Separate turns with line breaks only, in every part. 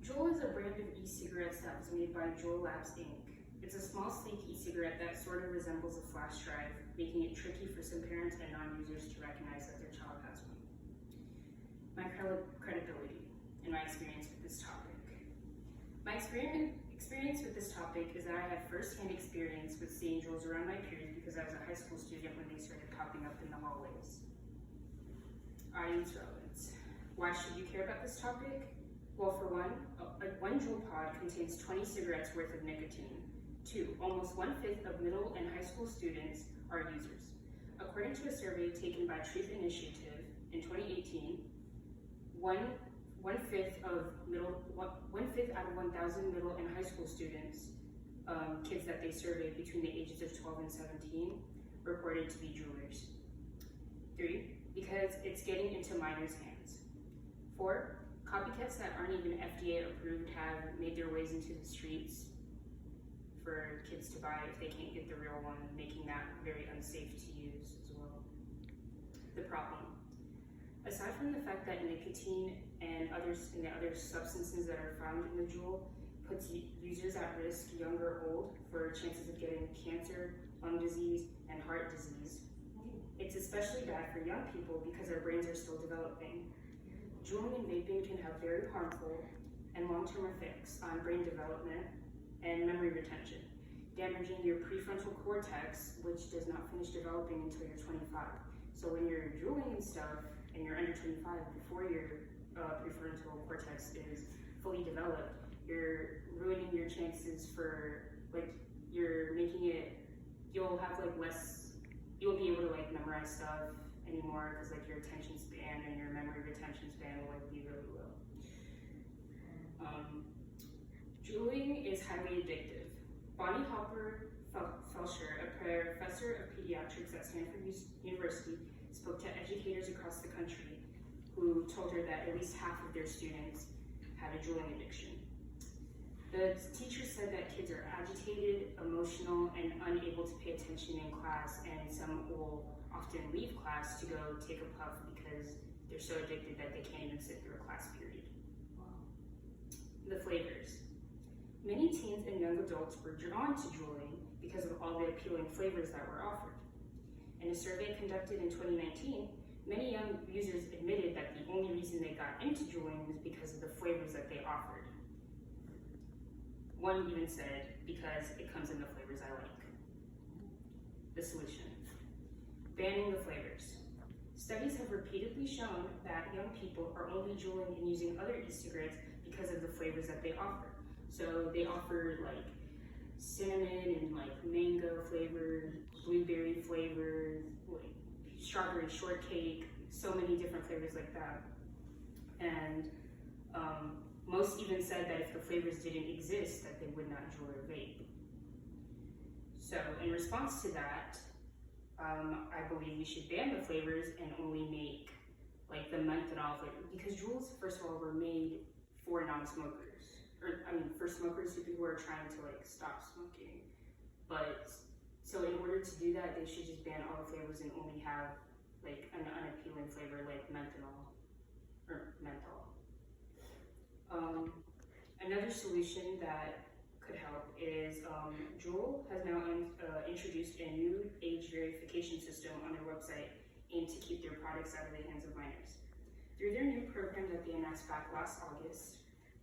Juul is a brand of e-cigarettes that was made by Juul Labs Inc. It's a small, sleek e-cigarette that sort of resembles a flash drive, making it tricky for some parents and non-users to recognize that their child has one. My credibility and my experience with this topic. My experience with this topic is that I had first-hand experience with seeing Juuls around my peers because I was a high school student when they started popping up in the hallways. Audience relevance. Why should you care about this topic? Well, for one Juul pod contains 20 cigarettes worth of nicotine. 2, almost 1/5 of middle and high school students are users. According to a survey taken by Truth Initiative in 2018, one-fifth out of 1,000 middle and high school students, kids that they surveyed between the ages of 12 and 17, reported to be Juulers. 3, because it's getting into minors' hands. 4, copycats that aren't even FDA approved have made their ways into the streets for kids to buy if they can't get the real one, making that very unsafe to use as well. The problem. Aside from the fact that nicotine and the other substances that are found in the Juul puts users at risk, young or old, for chances of getting cancer, lung disease, and heart disease, it's especially bad for young people because our brains are still developing. Juuling and vaping can have very harmful and long-term effects on brain development and memory retention, damaging your prefrontal cortex, which does not finish developing until you're 25. So when you're Juuling and stuff, and you're under 25, before your prefrontal cortex is fully developed, you're ruining your chances for, you'll be able to memorize stuff anymore because your attention span and your memory retention span will be really low. Juuling is highly addictive. Bonnie Hopper-Felsher, a professor of pediatrics at Stanford University, spoke to educators across the country who told her that at least half of their students had a Juuling addiction. The teacher said that kids are agitated, emotional, and unable to pay attention in class, and some will often leave class to go take a puff because they're so addicted that they can't even sit through a class period. Wow. The flavors. Many teens and young adults were drawn to Juuling because of all the appealing flavors that were offered. In a survey conducted in 2019, many young users admitted that the only reason they got into Juuling was because of the flavors that they offered. One even said, because it comes in the flavors I like. The solution. Banning the flavors. Studies have repeatedly shown that young people are only Juuling and using other e-cigarettes because of the flavors that they offer. So they offer cinnamon and mango flavored, blueberry flavored, strawberry shortcake, so many different flavors like that. And most even said that if the flavors didn't exist, that they would not Juul or vape. So in response to that, I believe we should ban the flavors and only make the menthol flavor, because Juuls, first of all, were made for non-smokers. For smokers who are trying to stop smoking. But so in order to do that, they should just ban all the flavors and only have an unappealing flavor like menthol. Another solution that could help is Juul has now introduced a new age verification system on their website aimed to keep their products out of the hands of minors. Through their new program that they announced back last August,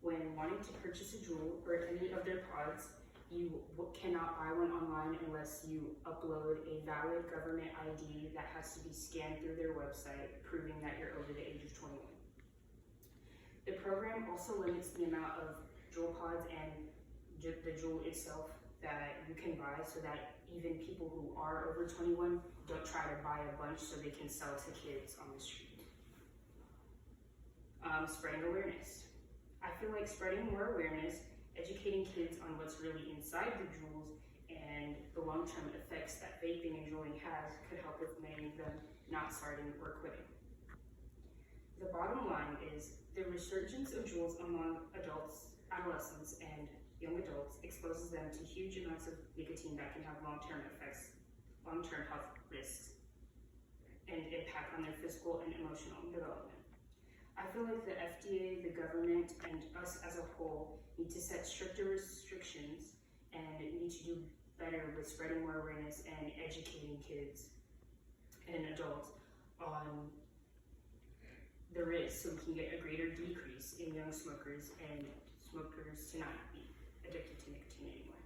when wanting to purchase a Juul or any of their pods, you cannot buy one online unless you upload a valid government ID that has to be scanned through their website, proving that you're over the age of 21. The program also limits the amount of Juul pods and the Juul itself that you can buy, so that even people who are over 21 don't try to buy a bunch so they can sell to kids on the street. Spreading awareness. I feel like spreading more awareness, educating kids on what's really inside the Juuls and the long-term effects that vaping and Juuling has could help with many of them not starting or quitting. The bottom line is the resurgence of Juuls among adults, adolescents, and young adults exposes them to huge amounts of nicotine that can have long-term effects, long-term health risks, and impact on their physical and emotional development. I feel like the FDA, the government, and us as a whole need to set stricter restrictions and need to do better with spreading more awareness and educating kids and adults on the risk so we can get a greater decrease in young smokers and smokers to not be addicted to nicotine anymore.